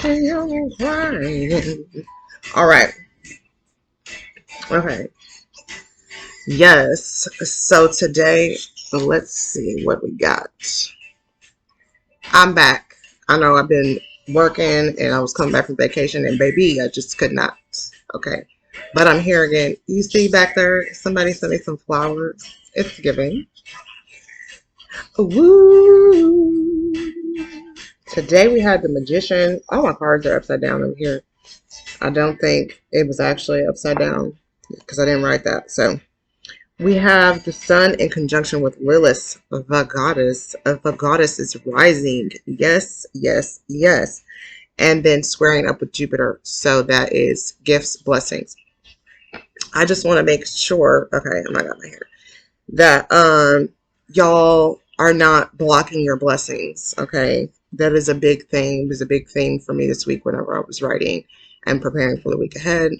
I'm crying. All right. Okay. Yes. So today, let's see what we got. I'm back. I know I've been working and I was coming back from vacation and baby, I just could not. Okay. But I'm here again. You see back there, somebody sent me some flowers. It's giving. Woo! Today we had the magician. All my cards are upside down over here. I don't think it was actually upside down because I didn't write that. So we have the sun in conjunction with Lilith, the goddess. The goddess is rising. Yes, yes, yes. And then squaring up with Jupiter. So that is gifts, blessings. I just want to make sure, okay, I got my hair, that y'all are not blocking your blessings, okay? That is a big thing. It was a big thing for me this week whenever I was writing and preparing for the week ahead.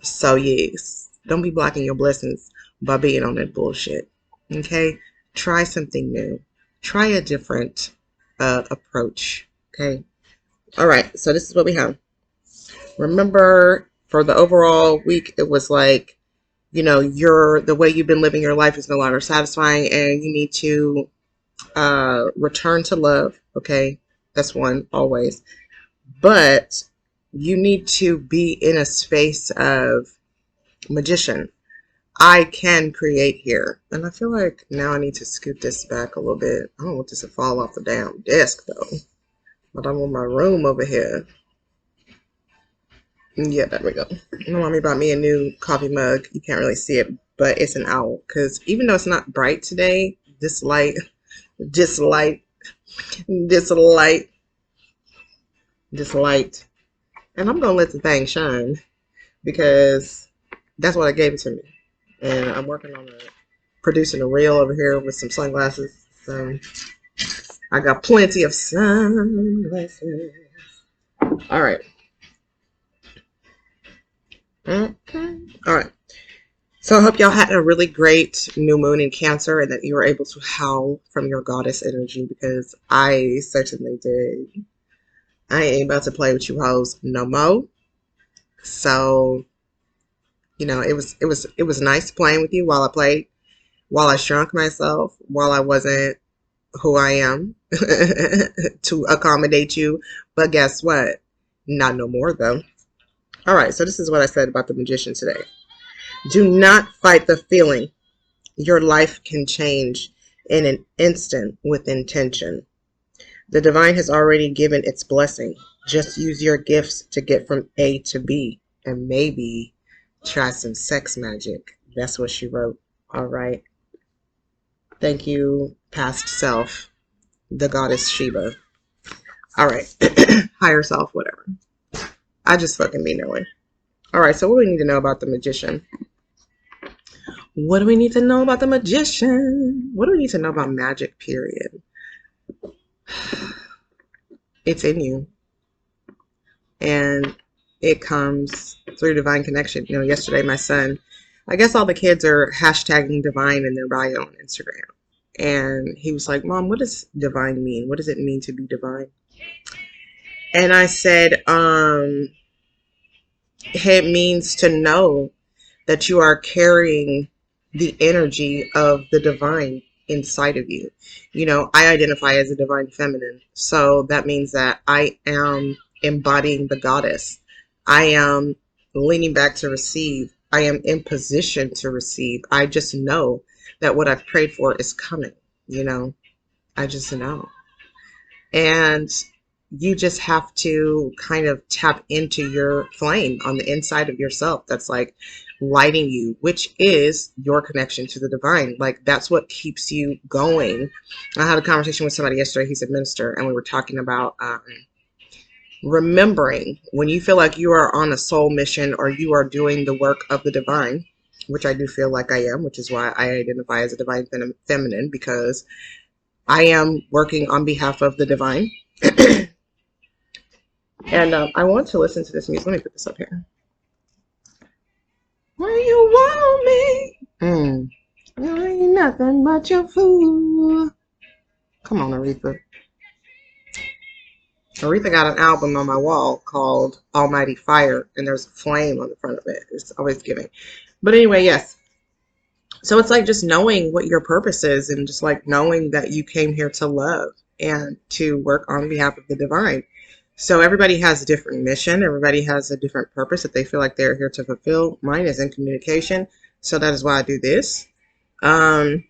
So yes, don't be blocking your blessings by being on that bullshit, okay? Try something new. Try a different approach, okay? All right, so this is what we have. Remember, for the overall week, it was like, you know, the way you've been living your life is no longer satisfying and you need to return to love. Okay. That's one always, but you need to be in a space of magician. I can create here. And I feel like now I need to scoot this back a little bit. I don't want this to fall off the damn desk though, but I'm in my room over here. Yeah, there we go. My mommy bought me a new coffee mug. You can't really see it, but it's an owl. Because even though it's not bright today, this light, this light, this light, this light. And I'm going to let the thing shine because that's what I gave it to me. And I'm working on producing a reel over here with some sunglasses. So I got plenty of sunglasses. All right. Okay. All right. So I hope y'all had a really great new moon in Cancer and that you were able to howl from your goddess energy because I certainly did. I ain't about to play with you hoes no more. So, you know, it was nice playing with you while I played, while I shrunk myself, while I wasn't who I am to accommodate you. But guess what? Not no more though. All right, so this is what I said about the magician today. Do not fight the feeling. Your life can change in an instant with intention. The divine has already given its blessing. Just use your gifts to get from A to B and maybe try some sex magic. That's what she wrote. All right. Thank you, past self, the goddess Sheba. All right. Higher self, whatever. I just fucking mean that way. All right. So what do we need to know about the magician? What do we need to know about the magician? What do we need to know about magic, period? It's in you. And it comes through divine connection. You know, yesterday my son, I guess all the kids are hashtagging divine in their bio on Instagram. And he was like, Mom, what does divine mean? What does it mean to be divine? And I said, it means to know that you are carrying the energy of the divine inside of you. You know, I identify as a divine feminine. So that means that I am embodying the goddess. I am leaning back to receive. I am in position to receive. I just know that what I've prayed for is coming. You know, I just know. And you just have to kind of tap into your flame on the inside of yourself that's like lighting you, which is your connection to the divine. Like that's what keeps you going. I had a conversation with somebody yesterday. He's a minister, and we were talking about remembering when you feel like you are on a soul mission or you are doing the work of the divine, which I do feel like I am, which is why I identify as a divine feminine, because I am working on behalf of the divine. And I want to listen to this music. Let me put this up here. Where you want me? You ain't nothing but your fool. Come on, Aretha. Aretha got an album on my wall called Almighty Fire, and there's a flame on the front of it. It's always giving. But anyway, yes. So it's like just knowing what your purpose is and just like knowing that you came here to love and to work on behalf of the divine. So everybody has a different mission. Everybody has a different purpose that they feel like they're here to fulfill. Mine is in communication. So that is why I do this. Um,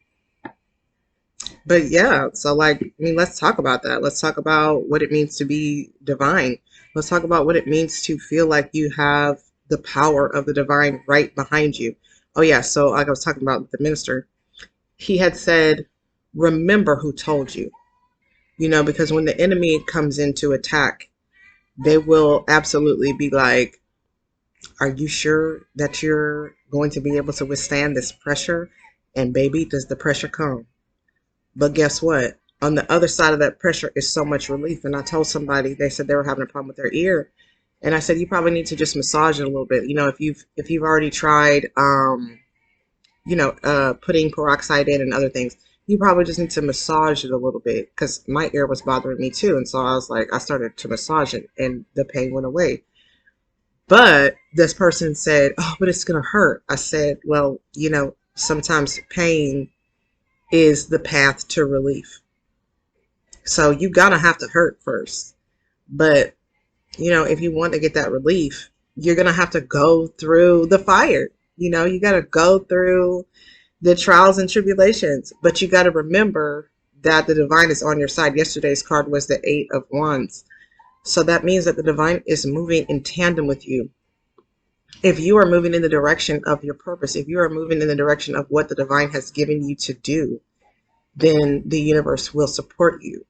but yeah, so like, I mean, let's talk about that. Let's talk about what it means to be divine. Let's talk about what it means to feel like you have the power of the divine right behind you. Oh yeah, so like I was talking about the minister, he had said, remember who told you. Because when the enemy comes in to attack, they will absolutely be like, are you sure that you're going to be able to withstand this pressure? And baby, does the pressure come? But guess what? On the other side of that pressure is so much relief. And I told somebody, they said they were having a problem with their ear. And I said, you probably need to just massage it a little bit. If you've already tried, putting peroxide in and other things, you probably just need to massage it a little bit because my ear was bothering me too. And so I was like, I started to massage it and the pain went away. But this person said, oh, but it's going to hurt. I said, well, sometimes pain is the path to relief. So you gotta have to hurt first. But, if you want to get that relief, you're gonna have to go through the fire. You gotta go through the trials and tribulations. But you gotta remember that the divine is on your side. Yesterday's card was the 8 of Wands. So that means that the divine is moving in tandem with you. If you are moving in the direction of your purpose, if you are moving in the direction of what the divine has given you to do, then the universe will support you.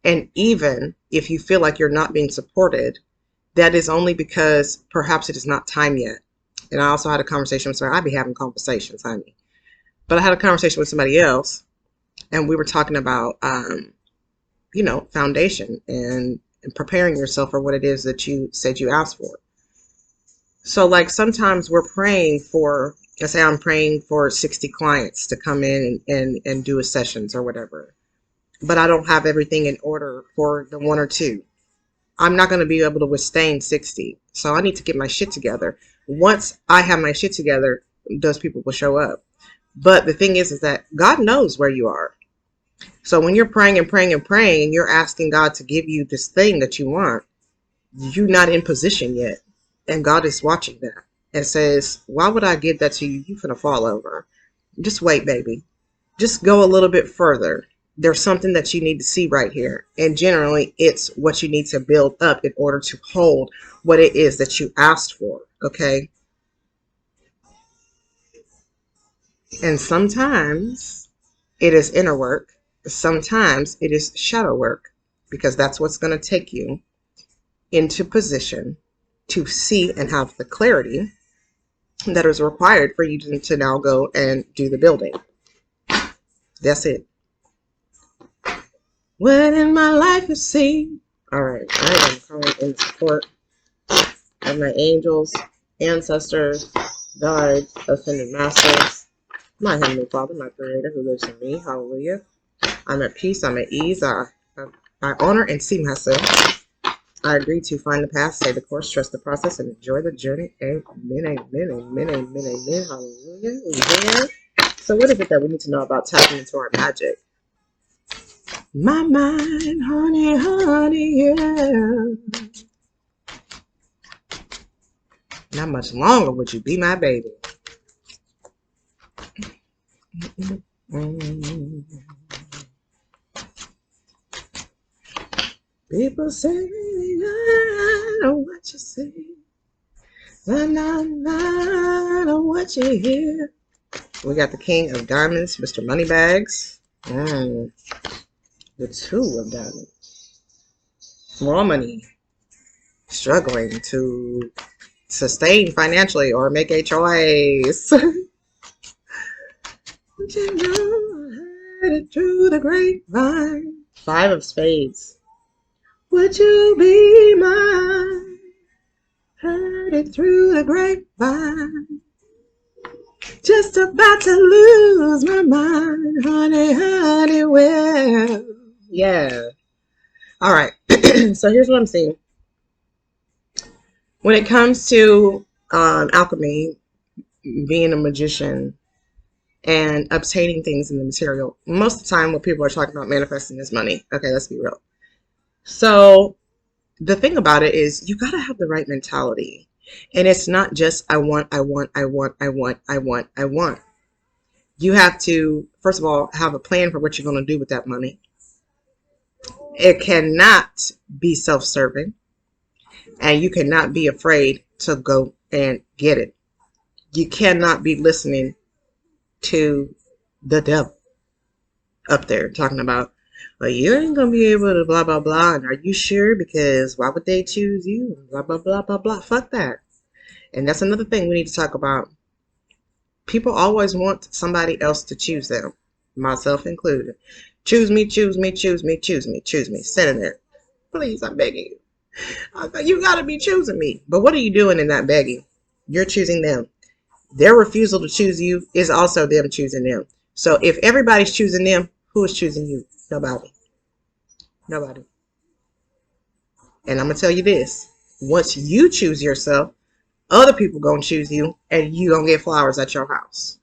And even if you feel like you're not being supported, that is only because perhaps it is not time yet. And I also had a conversation with somebody. I be having conversations, honey. But I had a conversation with somebody else, and we were talking about, foundation and preparing yourself for what it is that you said you asked for. So like sometimes we're praying for, let's say I'm praying for 60 clients to come in and do a sessions or whatever. But I don't have everything in order for the 1 or 2. I'm not going to be able to withstand 60. So I need to get my shit together. Once I have my shit together, those people will show up. But the thing is that God knows where you are. So when you're praying and praying and praying and you're asking God to give you this thing that you want, you're not in position yet. And God is watching that and says, why would I give that to you? You're going to fall over. Just wait, baby. Just go a little bit further. There's something that you need to see right here. And generally, it's what you need to build up in order to hold what it is that you asked for. Okay. And sometimes it is inner work. Sometimes it is shadow work, because that's what's going to take you into position to see and have the clarity that is required for you to now go and do the building. That's it. What in my life you see? All right, I am calling in support of my angels, ancestors, guides, ascended masters, my heavenly Father, my Creator who lives in me. Hallelujah. I'm at peace. I'm at ease. I honor and see myself. I agree to find the path, stay the course, trust the process, and enjoy the journey. Amen, amen, amen, amen, amen. Hallelujah. Amen. So what is it that we need to know about tapping into our magic? My mind, honey, honey, yeah. Not much longer would you be my baby. People say, I know what you see. I know what you hear. We got the King of Diamonds, Mr. Moneybags. The Two of Diamonds. More money. Struggling to sustain financially or make a choice. You know, I heard it through the grapevine. 5 of Spades. Would you be mine? Heard it through the grapevine. Just about to lose my mind, honey, honey, well, yeah. All right. So here's what I'm seeing. When it comes to alchemy, being a magician, and obtaining things in the material, most of the time what people are talking about manifesting is money. Okay, let's be real. So the thing about it is you got to have the right mentality. And it's not just I want, I want, I want, I want, I want, I want. You have to, first of all, have a plan for what you're going to do with that money. It cannot be self-serving, and you cannot be afraid to go and get it. You cannot be listening to the devil up there talking about, well, you ain't gonna be able to blah blah blah, and are you sure? Because why would they choose you? Blah blah blah blah blah. Fuck that. And that's another thing we need to talk about. People always want somebody else to choose them, myself included. Choose me, choose me, choose me, choose me, choose me. Sitting there, please, I'm begging you. You gotta be choosing me. But what are you doing in that begging? You're choosing them. Their refusal to choose you is also them choosing them. So if everybody's choosing them, who is choosing you? Nobody. Nobody. And I'm going to tell you this. Once you choose yourself, other people going to choose you, and you going to get flowers at your house.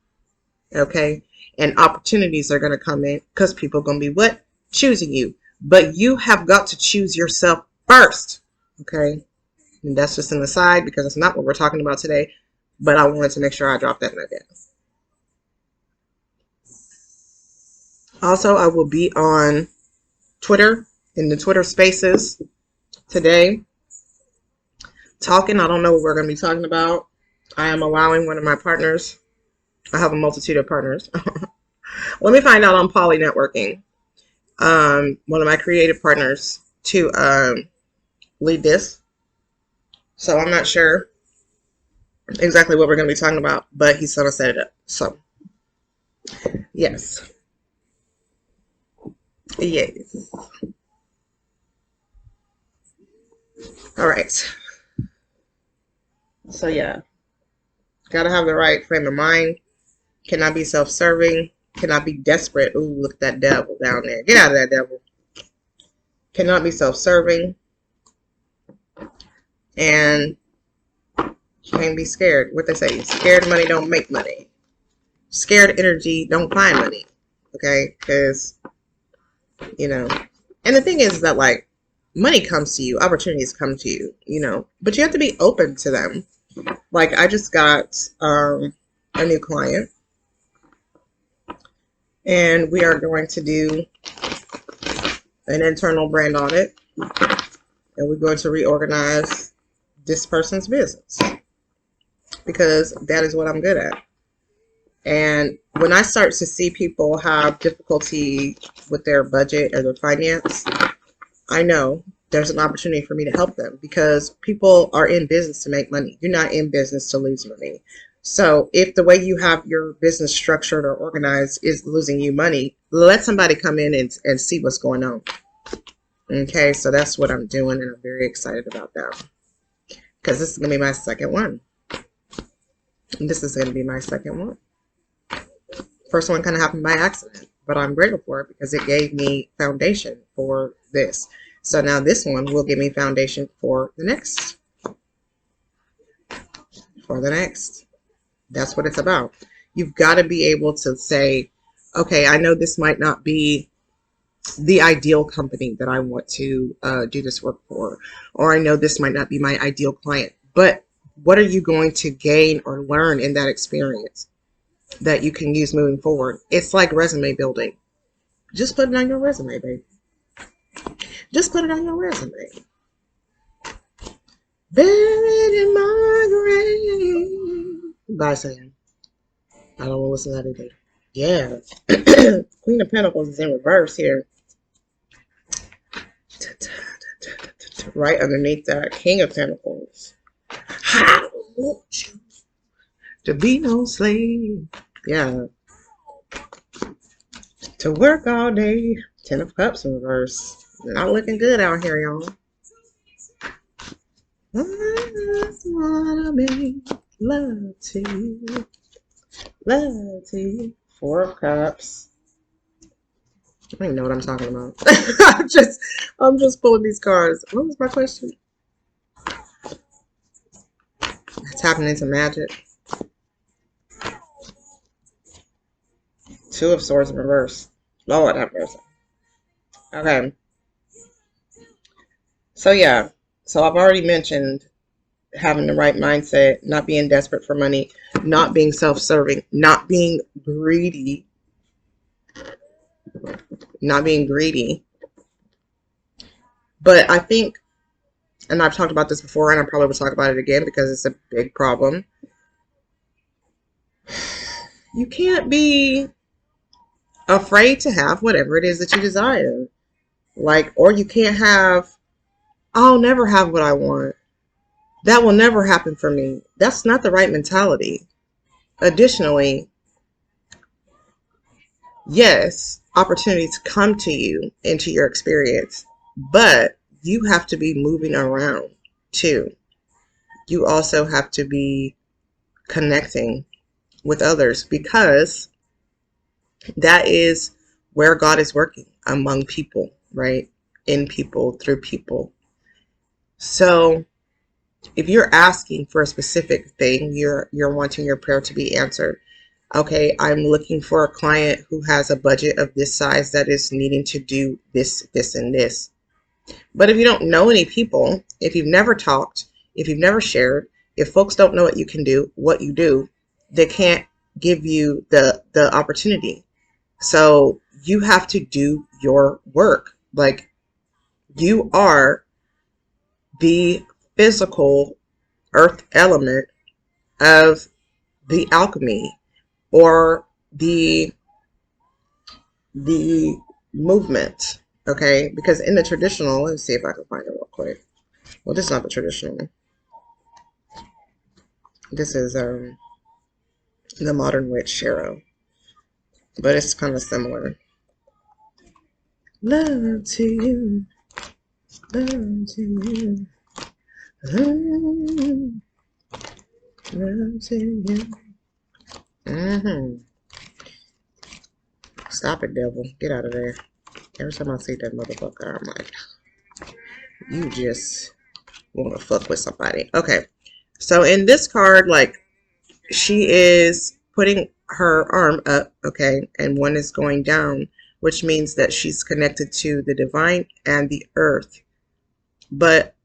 Okay? And opportunities are going to come in because people are going to be what? Choosing you. But you have got to choose yourself first. Okay? And that's just an aside because it's not what we're talking about today. But I wanted to make sure I dropped that nugget. Also, I will be on Twitter, in the Twitter spaces today, talking. I don't know what we're going to be talking about. I am allowing one of my partners, I have a multitude of partners. Let me find out on Poly Networking, one of my creative partners, to lead this. So I'm not sure exactly what we're going to be talking about, but he's going to set it up. So, yes. Yes. All right. So, yeah. Got to have the right frame of mind. Cannot be self-serving. Cannot be desperate. Ooh, look at that devil down there. Get out of that devil. Cannot be self-serving. And can't be scared. What they say, scared money don't make money. Scared energy don't find money. Okay? Because, you know. And the thing is that, like, money comes to you. Opportunities come to you, you know. But you have to be open to them. Like, I just got a new client. And we are going to do an internal brand audit. And we're going to reorganize this person's business. Because that is what I'm good at. And when I start to see people have difficulty with their budget or their finance, I know there's an opportunity for me to help them because people are in business to make money. You're not in business to lose money. So if the way you have your business structured or organized is losing you money, let somebody come in and see what's going on. Okay, so that's what I'm doing, and I'm very excited about that because this is going to be my second one. This is going to be my second one. First one kind of happened by accident, but I'm grateful for it because it gave me foundation for this. So now this one will give me foundation for the next. That's what it's about. You've got to be able to say, okay, I know this might not be the ideal company that I want to do this work for, or I know this might not be my ideal client, but what are you going to gain or learn in that experience that you can use moving forward? It's like resume building. Just put it on your resume, baby. Just put it on your resume. Buried in my grave. Bye, Sam. I don't want to listen to that either. Yeah. Queen of Pentacles is in reverse here. Right underneath that, King of Pentacles. I want you to be no slave. Yeah. To work all day. 10 of Cups in reverse. Not looking good out here, y'all. I just wanna make love to you. Love to you. 4 of Cups. I don't even know what I'm talking about. I'm just pulling these cards. What was my question? Tapping into magic. Two of Swords in reverse. Lord have mercy. Okay. So yeah. So I've already mentioned having the right mindset, not being desperate for money, not being self-serving, not being greedy, not being greedy. But I think, and I've talked about this before, and I probably will talk about it again because it's a big problem. You can't be afraid to have whatever it is that you desire. Like, or you can't have, I'll never have what I want. That will never happen for me. That's not the right mentality. Additionally, yes, opportunities come to you into your experience, but you have to be moving around too. You also have to be connecting with others because that is where God is working among people, right? In people, through people. So if you're asking for a specific thing, you're wanting your prayer to be answered. Okay, I'm looking for a client who has a budget of this size that is needing to do this, this, and this. But if you don't know any people, if you've never talked, if you've never shared, if folks don't know what you can do, what you do, they can't give you the opportunity. So you have to do your work. Like, you are the physical earth element of the alchemy or the movement. Okay, because in the traditional, let's see if I can find it real quick. Well, this is not the traditional. This is the modern witch Shero, but it's kind of similar. Love to you, love to you, love to you. Stop it, devil. Get out of there. Every time I see that motherfucker, I'm like, you just want to fuck with somebody. Okay. So in this card, like, she is putting her arm up, okay, and one is going down, which means that she's connected to the divine and the earth. But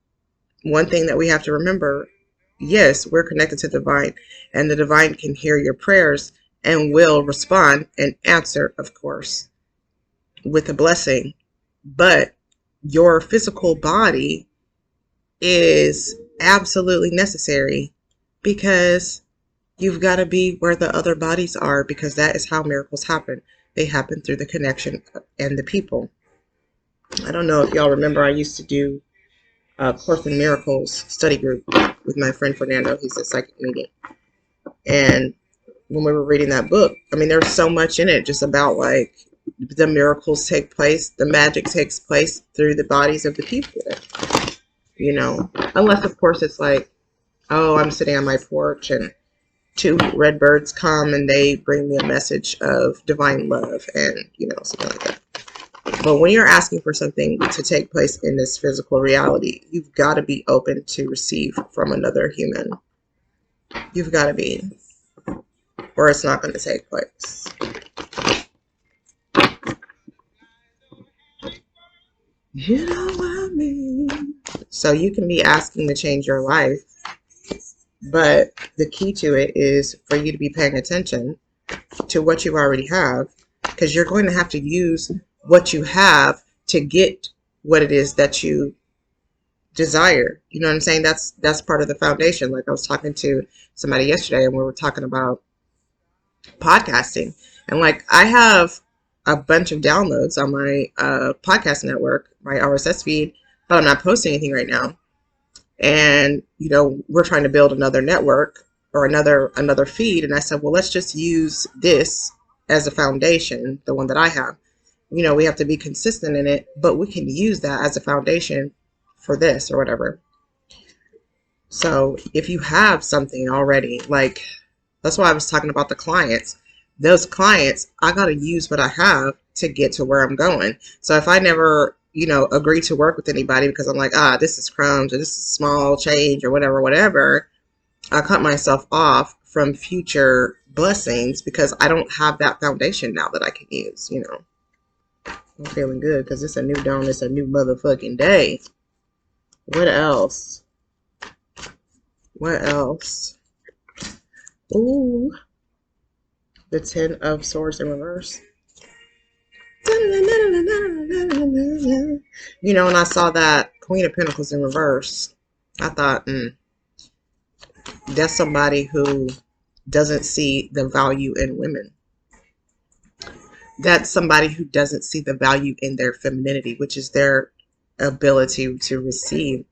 one thing that we have to remember, yes, we're connected to the divine, and the divine can hear your prayers and will respond and answer, of course, with a blessing. But your physical body is absolutely necessary because you've got to be where the other bodies are, because that is how miracles happen. They happen through the connection and the people. I don't know if y'all remember, I used to do a Course in Miracles study group with my friend Fernando. He's a psychic medium. And when we were reading that book, I mean, there's so much in it just about, like, the miracles take place, the magic takes place through the bodies of the people, you know, unless, of course, it's like, oh, I'm sitting on my porch and two red birds come and they bring me a message of divine love and, you know, something like that. But when you're asking for something to take place in this physical reality, you've got to be open to receive from another human. You've got to be, or it's not going to take place. You know what I mean? So you can be asking to change your life, but the key to it is for you to be paying attention to what you already have, because you're going to have to use what you have to get what it is that you desire. You know what I'm saying? That's part of the foundation. Like, I was talking to somebody yesterday and we were talking about podcasting, and like, I have a bunch of downloads on my podcast network, my RSS feed, but I'm not posting anything right now. And, you know, we're trying to build another network or another feed. And I said, well, let's just use this as a foundation, the one that I have. You know, we have to be consistent in it, but we can use that as a foundation for this or whatever. So if you have something already, like, that's why I was talking about the clients. Those clients, I got to use what I have to get to where I'm going. So if I never, agree to work with anybody because I'm like, this is crumbs or this is small change or whatever, I cut myself off from future blessings because I don't have that foundation now that I can use. I'm feeling good because it's a new dawn. It's a new motherfucking day. What else? What else? Ooh, the Ten of Swords in reverse. When I saw that Queen of Pentacles in reverse, I thought, that's somebody who doesn't see the value in women. That's somebody who doesn't see the value in their femininity, which is their ability to receive.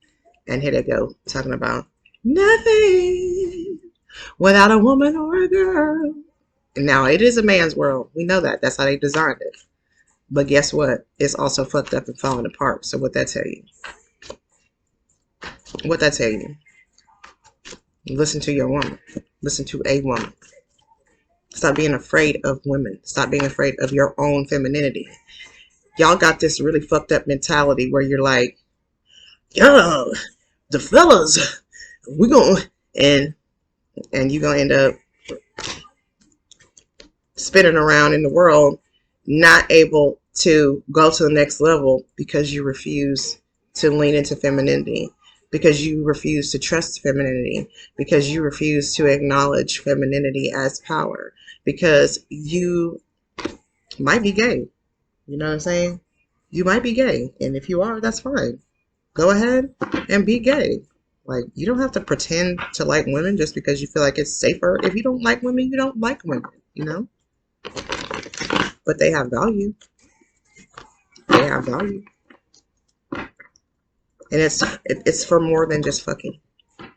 And here they go, talking about nothing without a woman or a girl. Now, it is a man's world. We know that. That's how they designed it. But guess what? It's also fucked up and falling apart. So what that tell you? What that tell you? Listen to your woman. Listen to a woman. Stop being afraid of women. Stop being afraid of your own femininity. Y'all got this really fucked up mentality where you're like, yo, the fellas, we gonna, and you're gonna end up spinning around in the world, not able to go to the next level because you refuse to lean into femininity, because you refuse to trust femininity, because you refuse to acknowledge femininity as power, because you might be gay. You know what I'm saying? You might be gay. And if you are, that's fine. Go ahead and be gay. Like, you don't have to pretend to like women just because you feel like it's safer. If you don't like women, you don't like women, But they have value. They have value. And it's for more than just fucking.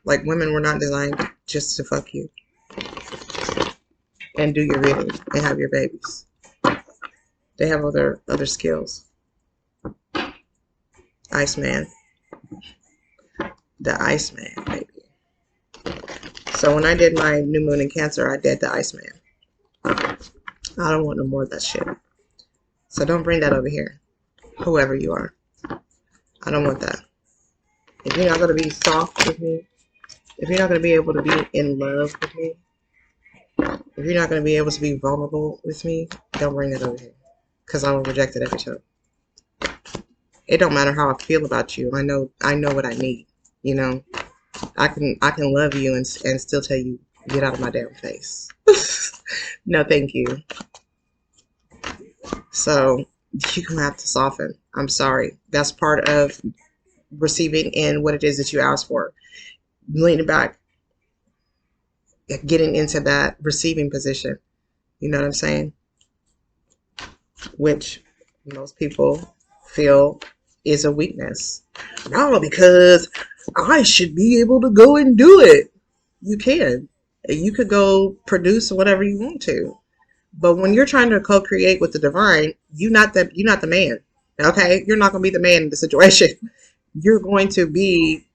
Like, women were not designed just to fuck you and do your reading and have your babies. They have other skills. Iceman. The Iceman, baby. So when I did my new moon in Cancer, I did the Iceman. I don't want no more of that shit. So don't bring that over here. Whoever you are. I don't want that. If you're not going to be soft with me, if you're not going to be able to be in love with me, if you're not going to be able to be vulnerable with me, don't bring that over here. Because I will reject it every time. It don't matter how I feel about you. I know what I need. I can love you and still tell you, get out of my damn face. No, thank you. So you're going to have to soften. I'm sorry. That's part of receiving in what it is that you asked for. Leaning back, getting into that receiving position. You know what I'm saying? Which most people feel is a weakness. No, because I should be able to go and do it. You can. You could go produce whatever you want to. But when you're trying to co-create with the divine, you're not the man. Okay? You're not going to be the man in the situation. You're going to be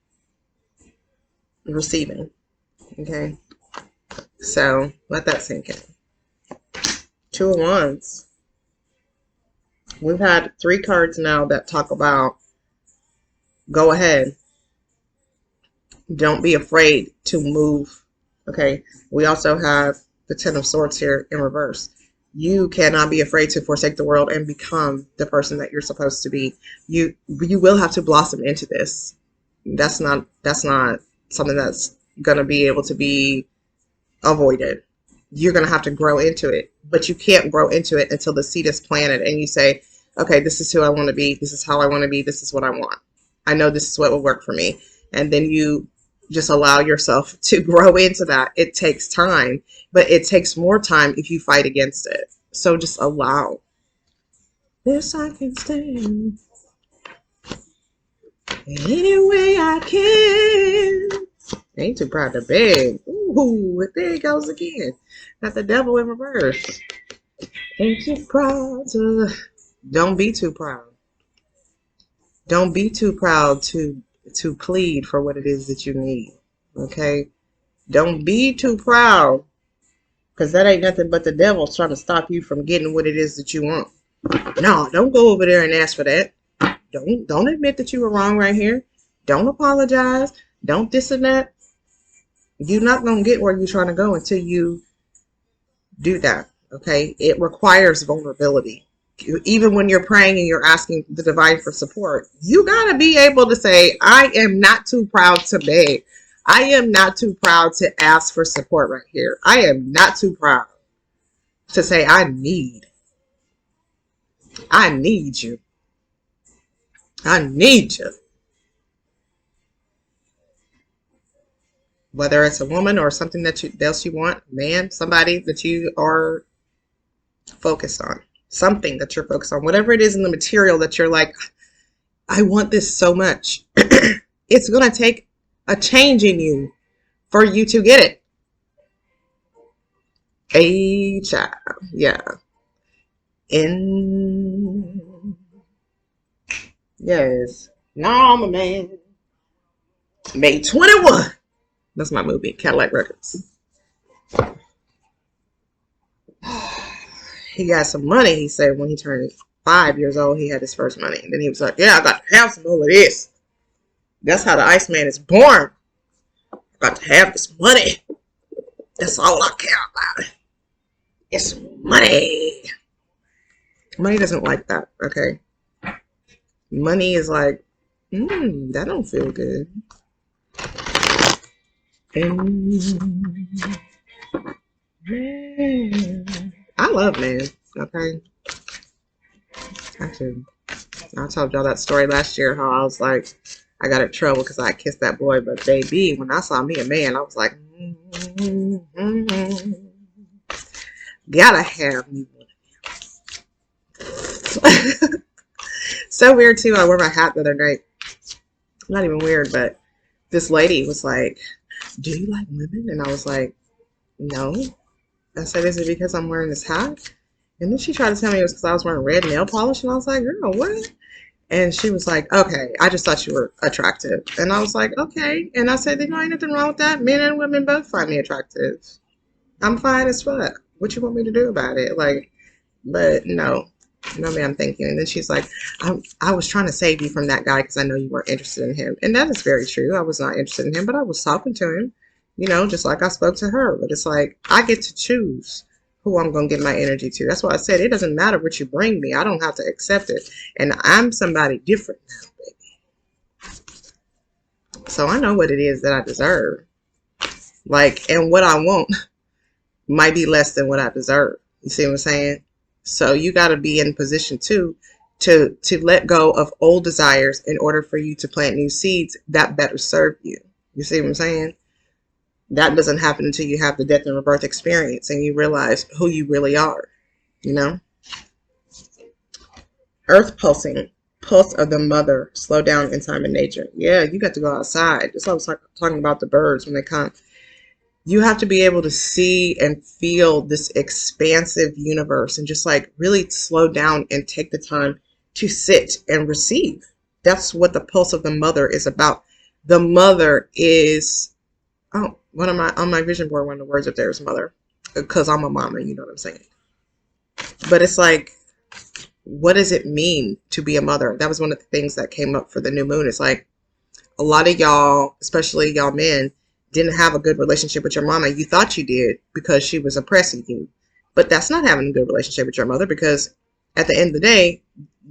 receiving. Okay? So, let that sink in. 2 of Wands. We've had 3 cards now that talk about go ahead. Don't be afraid to move. Okay? We also have the 10 of Swords here in reverse. You cannot be afraid to forsake the world and become the person that you're supposed to be. You will have to blossom into this. That's not something that's going to be able to be avoided. You're going to have to grow into it. But you can't grow into it until the seed is planted and you say, okay, this is who I want to be. This is how I want to be. This is what I want. I know this is what will work for me. And then you just allow yourself to grow into that. It takes time, but it takes more time if you fight against it. So just allow. This I can stand. Any way I can. Ain't too proud to beg. Ooh, there it goes again. Got the devil in reverse. Ain't too proud to. Don't be too proud. Don't be too proud to plead for what it is that you need. Okay? Don't be too proud, because that ain't nothing but the devil trying to stop you from getting what it is that you want. No, don't go over there and ask for that. Don't admit that you were wrong right here. Don't apologize. Don't this and that. You're not gonna get where you're trying to go until you do that. Okay? It requires vulnerability. Even when you're praying and you're asking the divine for support, you gotta be able to say, I am not too proud to beg. I am not too proud to ask for support right here. I am not too proud to say I need you. I need you. Whether it's a woman or something that else you want, man, somebody that you are focused on, something that you're focused on, whatever it is in the material that you're like, I want this so much. It's going to take a change in you for you to get it. A child. Yeah. In. Yes. No, I'm a man. May 21. That's my movie, Cadillac Records. He got some money, he said, when he turned 5 years old, he had his first money. And then he was like, yeah, I got to have some more of this. That's how the Iceman is born. I got to have this money. That's all I care about. It's money. Money doesn't like that, okay? Money is like, that don't feel good. Man. I love man, okay? Actually, I told y'all that story last year, how I was like, I got in trouble because I kissed that boy, but baby, when I saw me a man, I was like, gotta have me one. So weird too. I wore my hat the other night. Not even weird, but this lady was like, do you like women? And I was like, no. I said, is it because I'm wearing this hat? And then she tried to tell me it was because I was wearing red nail polish. And I was like, girl, what? And she was like, okay, I just thought you were attractive. And I was like, okay. And I said, ain't nothing wrong with that. Men and women both find me attractive. I'm fine as fuck. What you want me to do about it? Like, but no. No, ma'am, thank you. And then she's like, I was trying to save you from that guy because I know you weren't interested in him. And that is very true. I was not interested in him, but I was talking to him, you know, just like I spoke to her. But it's like, I get to choose who I'm going to give my energy to. That's why I said it doesn't matter what you bring me. I don't have to accept it. And I'm somebody different now, baby. So I know what it is that I deserve. Like, and what I want might be less than what I deserve. You see what I'm saying? So you got to be in position too to let go of old desires in order for you to plant new seeds that better serve you. You see what I'm saying? That doesn't happen until you have the death and rebirth experience and you realize who you really are, you know? Earth pulsing, pulse of the mother, slow down in time and nature. Yeah, you got to go outside. That's what I was talking about the birds when they come. You have to be able to see and feel this expansive universe and just like really slow down and take the time to sit and receive. That's what the pulse of the mother is about. The mother is, oh, what am I on my vision board? One of the words up there is mother, because I'm a mama, you know what I'm saying? But it's like, what does it mean to be a mother? That was one of the things that came up for the new moon. It's like a lot of y'all, especially y'all men, didn't have a good relationship with your mama. You thought you did because she was oppressing you. But that's not having a good relationship with your mother, because at the end of the day,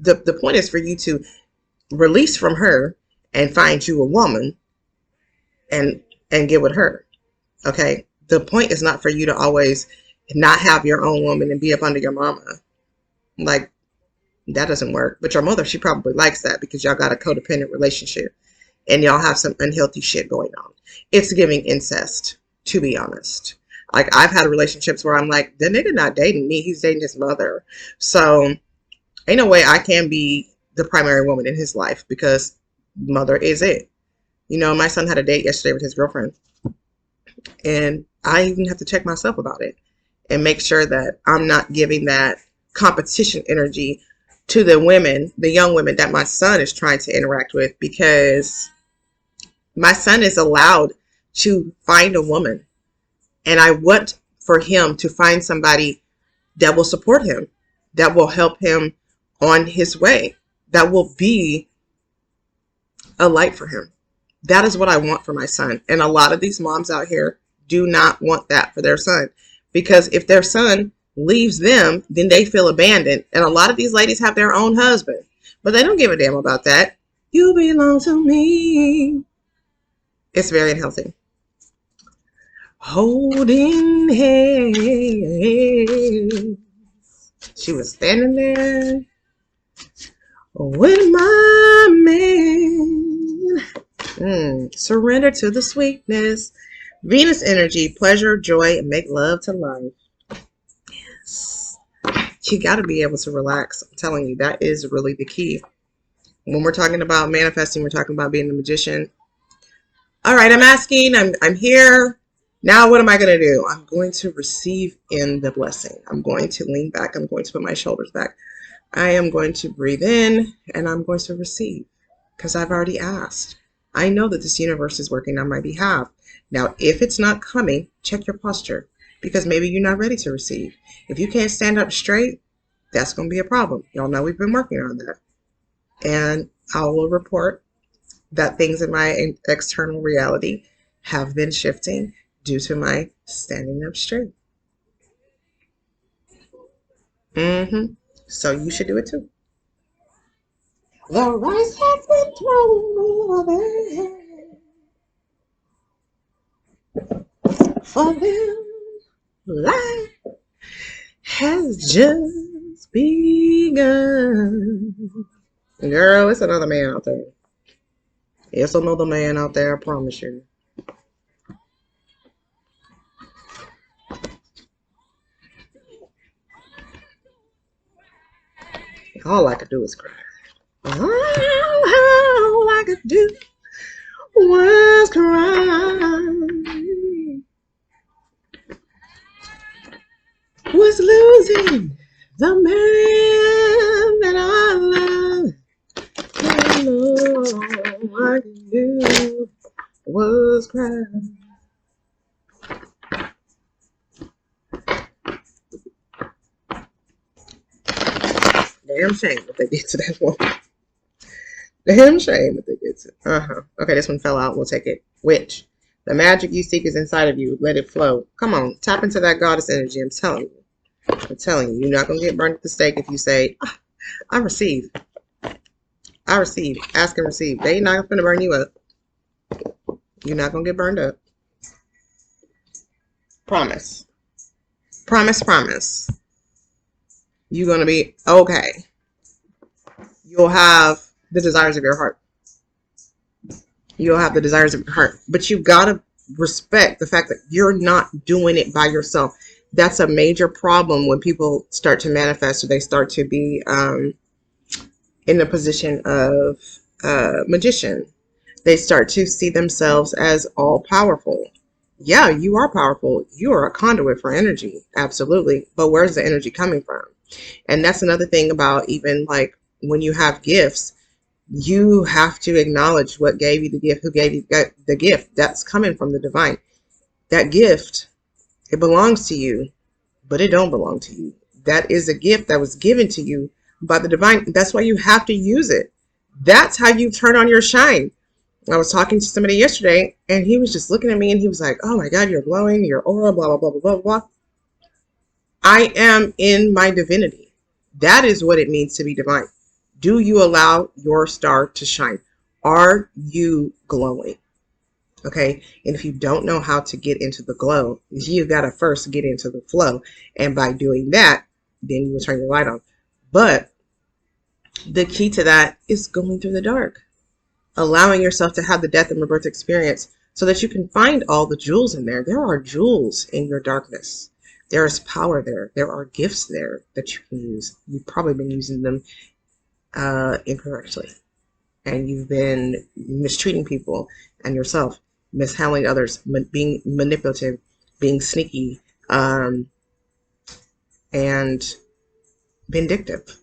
the point is for you to release from her and find you a woman and get with her. Okay? The point is not for you to always not have your own woman and be up under your mama. Like, that doesn't work. But your mother, she probably likes that because y'all got a codependent relationship and y'all have some unhealthy shit going on. It's giving incest, to be honest. Like, I've had relationships where I'm like, the nigga not dating me, he's dating his mother. So ain't no way I can be the primary woman in his life because mother is it. You know, my son had a date yesterday with his girlfriend, and I even have to check myself about it and make sure that I'm not giving that competition energy to the women, the young women that my son is trying to interact with, because my son is allowed to find a woman, and I want for him to find somebody that will support him, that will help him on his way that will be a light for him. That is what I want for my son. And a lot of these moms out here do not want that for their son, because if their son leaves them, then they feel abandoned. And a lot of these ladies have their own husband, but they don't give a damn about that. You belong to me. It's very unhealthy. Holding hands. She was standing there with my man. Surrender to the sweetness. Venus energy, pleasure, joy, and make love to life. Yes. You got to be able to relax. I'm telling you, that is really the key. When we're talking about manifesting, we're talking about being the magician. All right, I'm asking, I'm here. Now what am I going to do? I'm going to receive in the blessing. I'm going to lean back. I'm going to put my shoulders back. I am going to breathe in, and I'm going to receive, because I've already asked. I know that this universe is working on my behalf. Now, if it's not coming, check your posture, because maybe you're not ready to receive. If you can't stand up straight, that's going to be a problem. Y'all know we've been working on that. And I will report that things in my external reality have been shifting due to my standing up straight. So you should do it too. The rice has been thrown over for them. Life has just begun. Girl, it's another man out there. It's another man out there, I promise you. All I could do is cry. All I could do was cry. Was losing the man that I love. And all I could do was cry. Damn shame if they get to that one. Damn shame if they get to. Okay, this one fell out. We'll take it. Witch. The magic you seek is inside of you. Let it flow. Come on, tap into that goddess energy. I'm telling you. I'm telling you, you're not gonna get burned at the stake if you say, I receive. I receive. Ask and receive. They ain't not gonna burn you up. You're not gonna get burned up. Promise. Promise, promise. You're gonna be okay. You'll have the desires of your heart. You'll have the desires of your heart. But you've got to respect the fact that you're not doing it by yourself. That's a major problem when people start to manifest, or they start to be in the position of magician. They start to see themselves as all powerful. Yeah, you are powerful. You are a conduit for energy. Absolutely. But where's the energy coming from? And that's another thing about even like when you have gifts, you have to acknowledge what gave you the gift, who gave you the gift. That's coming from the divine. That gift, it belongs to you, but it don't belong to you. That is a gift that was given to you by the divine. That's why you have to use it. That's how you turn on your shine. I was talking to somebody yesterday, and he was just looking at me, and he was like, oh my God, you're glowing, your aura, blah, blah, blah, blah, blah, blah. I am in my divinity. That is what it means to be divine. Do you allow your star to shine? Are you glowing? Okay. And if you don't know how to get into the glow, you've got to first get into the flow. And by doing that, then you will turn your light on. But the key to that is going through the dark, allowing yourself to have the death and rebirth experience so that you can find all the jewels in there. There are jewels in your darkness. There is power there. There are gifts there that you can use. You've probably been using them incorrectly. And you've been mistreating people and yourself, mishandling others, being manipulative, being sneaky, and vindictive.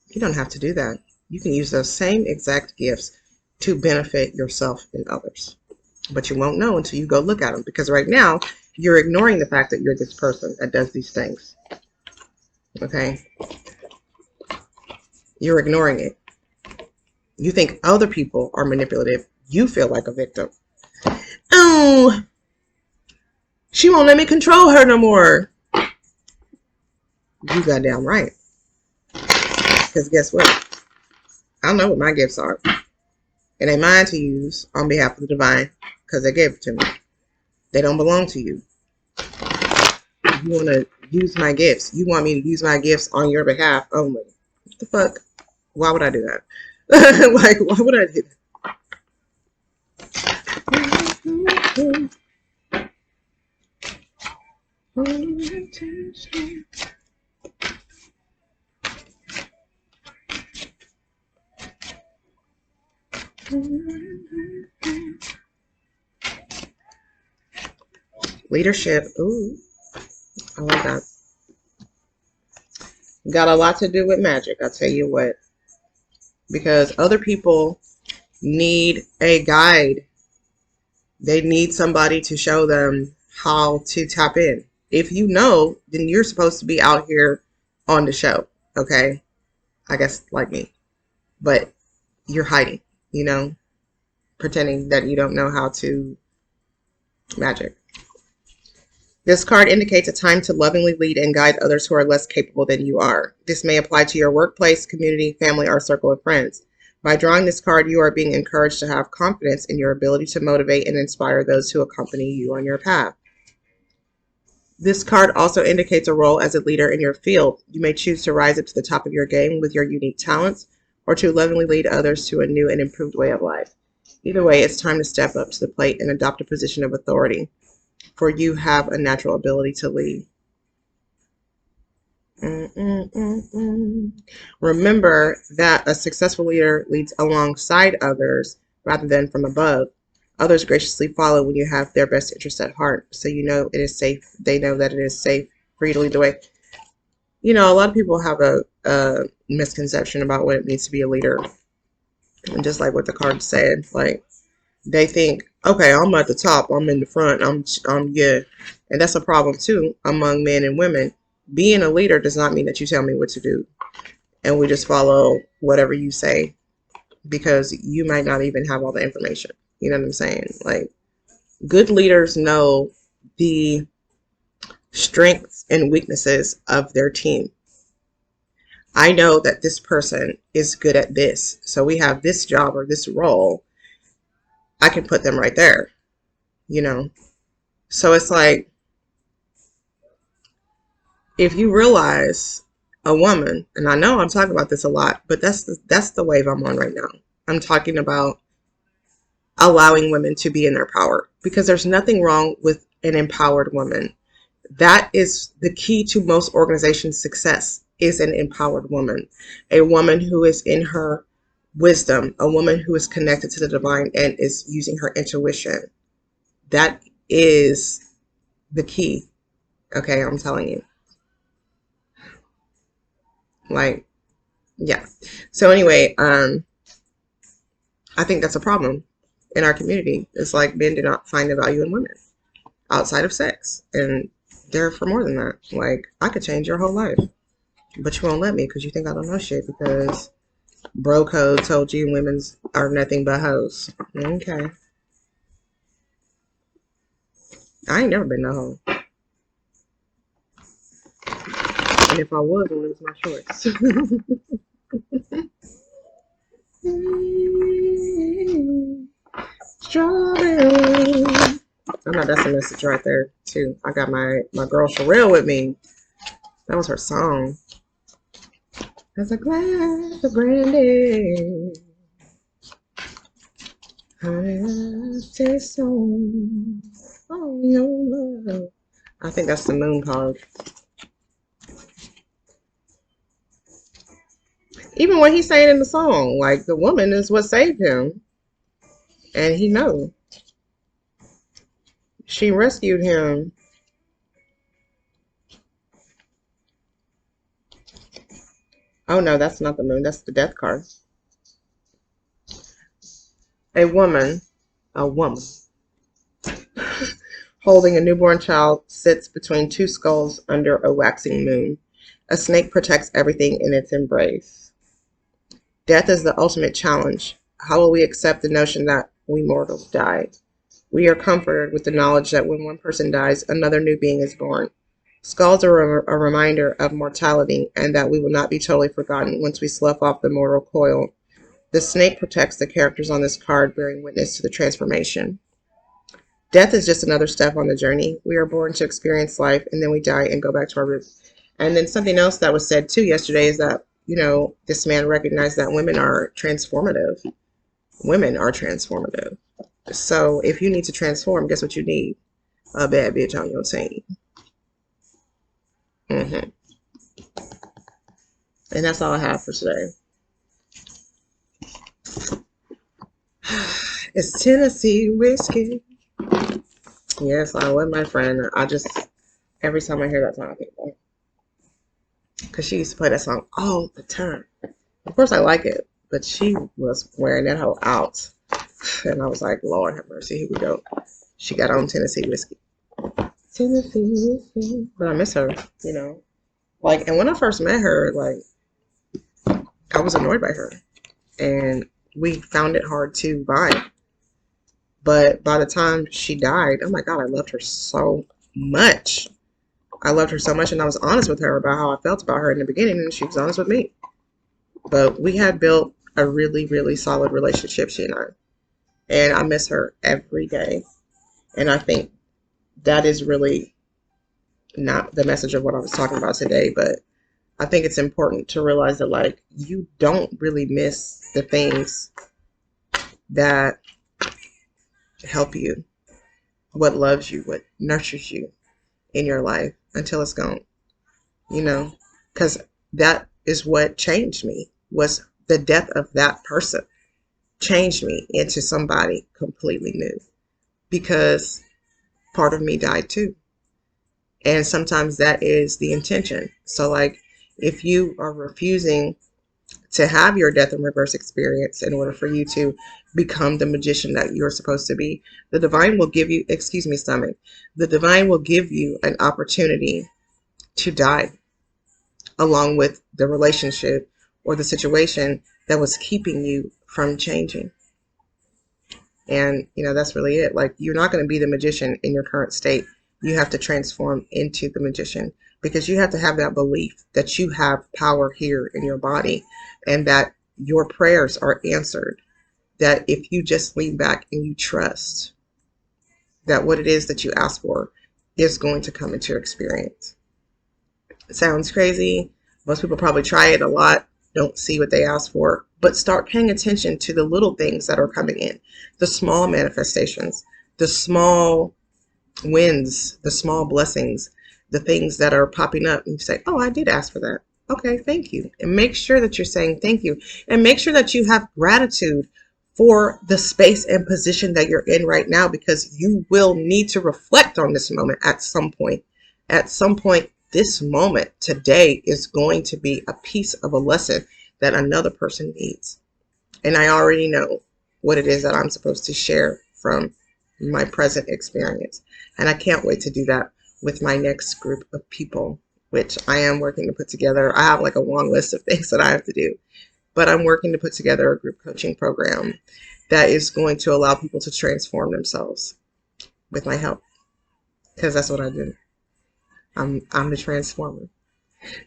You don't have to do that. You can use those same exact gifts to benefit yourself and others. But you won't know until you go look at them, because right now you're ignoring the fact that you're this person that does these things. Okay? You're ignoring it. You think other people are manipulative. You feel like a victim. Oh, she won't let me control her no more. You goddamn right. Because guess what? I know what my gifts are. And they mine to use on behalf of the divine because they gave it to me. They don't belong to you. You want to use my gifts. You want me to use my gifts on your behalf only. What the fuck? Why would I do that? Like, why would I do that? Leadership. Ooh, I like that. Got a lot to do with magic, I'll tell you what. Because other people need a guide. They need somebody to show them how to tap in. If you know, then you're supposed to be out here on the show, okay? I guess like me. But you're hiding, you know, pretending that you don't know how to magic. This card indicates a time to lovingly lead and guide others who are less capable than you are. This may apply to your workplace, community, family, or circle of friends. By drawing this card, you are being encouraged to have confidence in your ability to motivate and inspire those who accompany you on your path. This card also indicates a role as a leader in your field. You may choose to rise up to the top of your game with your unique talents, or to lovingly lead others to a new and improved way of life. Either way, it's time to step up to the plate and adopt a position of authority, for you have a natural ability to lead. Remember that a successful leader leads alongside others rather than from above. Others graciously follow when you have their best interest at heart, so you know it is safe. They know that it is safe for you to lead the way. You know, a lot of people have a misconception about what it means to be a leader. And just like what the card said, like, they think, okay, I'm at the top, I'm in the front, I'm yeah. And that's a problem too among men and women. Being a leader does not mean that you tell me what to do and we just follow whatever you say, because you might not even have all the information. You know what I'm saying? Like, good leaders know the strengths and weaknesses of their team. I know that this person is good at this, so we have this job or this role. I can put them right there, you know? So it's like, if you realize a woman, and I know I'm talking about this a lot, but that's the wave I'm on right now. I'm talking about allowing women to be in their power, because there's nothing wrong with an empowered woman. That is the key to most organizations' success, is an empowered woman. A woman who is in her wisdom, a woman who is connected to the divine and is using her intuition. That is the key. Okay, I'm telling you. Like, yeah. So anyway, I think that's a problem in our community. It's like men do not find the value in women outside of sex. And they're for more than that. Like, I could change your whole life, but you won't let me because you think I don't know shit, because bro code told you women's are nothing but hoes. Okay. I ain't never been no hoe. And if I was, I would lose my shorts. Strawberry. I know that's a message right there too. I got my girl Sherelle with me. That was her song. There's a glass of brandy. I say so. Oh, your love. I think that's the moon card. Even when he's saying in the song, like, the woman is what saved him. And he knows. She rescued him. Oh no, that's not the moon. That's the death card. A woman holding a newborn child sits between two skulls under a waxing moon. A snake protects everything in its embrace. Death is the ultimate challenge. How will we accept the notion that we mortals die? We are comforted with the knowledge that when one person dies, another new being is born. Skulls are a reminder of mortality and that we will not be totally forgotten once we slough off the mortal coil. The snake protects the characters on this card, bearing witness to the transformation. Death is just another step on the journey. We are born to experience life and then we die and go back to our roots. And then something else that was said too yesterday is that, this man recognized that women are transformative. Women are transformative. So if you need to transform, guess what you need? A bad bitch on your team. And that's all I have for today. It's Tennessee whiskey. Yes, I love my friend. Every time I hear that song, I think, oh, because she used to play that song all the time. Of course, I like it, but she was wearing that hoe out. And I was like, Lord have mercy, here we go. She got on Tennessee whiskey. Tennessee whiskey. But I miss her, and when I first met her, I was annoyed by her. And we found it hard to vibe. But by the time she died, oh my God, I loved her so much. I loved her so much, and I was honest with her about how I felt about her in the beginning, and she was honest with me. But we had built a really, really solid relationship, she and I. And I miss her every day. And I think that is really not the message of what I was talking about today, but I think it's important to realize that, you don't really miss the things that help you, what loves you, what nurtures you in your life until it's gone, because that is what changed me, was the death of that person changed me into somebody completely new, because part of me died too. And sometimes that is the intention. So if you are refusing to have your death in reverse experience in order for you to become the magician that you're supposed to be, the divine will give you, the divine will give you an opportunity to die along with the relationship or the situation that was keeping you from changing. And, that's really it. You're not going to be the magician in your current state. You have to transform into the magician, because you have to have that belief that you have power here in your body and that your prayers are answered. That if you just lean back and you trust that what it is that you ask for is going to come into your experience. It sounds crazy. Most people probably try it a lot, don't see what they ask for, but start paying attention to the little things that are coming in, the small manifestations, the small wins, the small blessings, the things that are popping up, and you say, oh, I did ask for that. Okay, thank you. And make sure that you're saying thank you, and make sure that you have gratitude for the space and position that you're in right now, because you will need to reflect on this moment at some point. At some point, this moment today is going to be a piece of a lesson that another person needs. And I already know what it is that I'm supposed to share from my present experience. And I can't wait to do that with my next group of people, which I am working to put together. I have a long list of things that I have to do, but I'm working to put together a group coaching program that is going to allow people to transform themselves with my help, because that's what I do. I'm the transformer.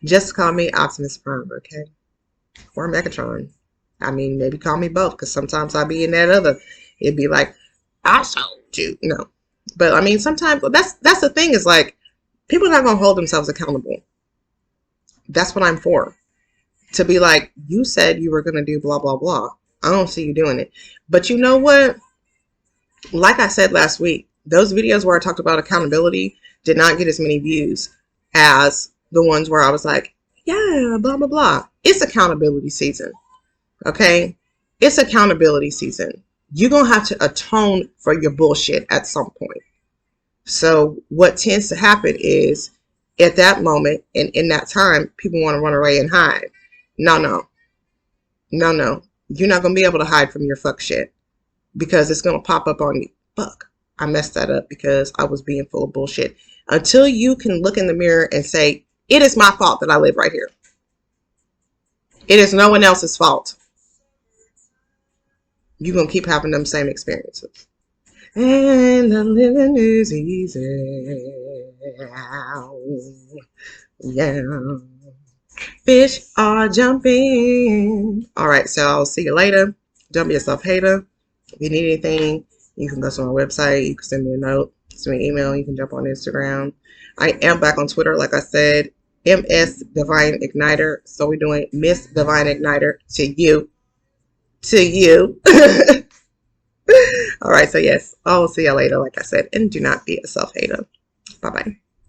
Just call me Optimus Prime, okay? Or Megatron. Maybe call me both, because sometimes I'll be in that other. It'd be like, I told you. No. But sometimes that's the thing, is people are not going to hold themselves accountable. That's what I'm for. To be like, you said you were going to do blah, blah, blah. I don't see you doing it. But you know what? Like I said last week, those videos where I talked about accountability did not get as many views as the ones where I was like, yeah, blah, blah, blah. It's accountability season. Okay? It's accountability season. You're going to have to atone for your bullshit at some point. So what tends to happen is, at that moment and in that time, people want to run away and hide. No. You're not going to be able to hide from your fuck shit, because it's going to pop up on you. Fuck, I messed that up because I was being full of bullshit. Until you can look in the mirror and say, it is my fault that I live right here. It is no one else's fault. you're going to keep having them same experiences. And the living is easy. Yeah. Fish are jumping. All right, so I'll see you later. Don't be a self-hater. If you need anything, you can go to my website. You can send me a note, send me an email. You can jump on Instagram. I am back on Twitter, like I said, MS Divine Igniter. So we're doing Miss Divine Igniter to you. To you. All right, so yes, I'll see you later, like I said, and do not be a self-hater. Bye-bye.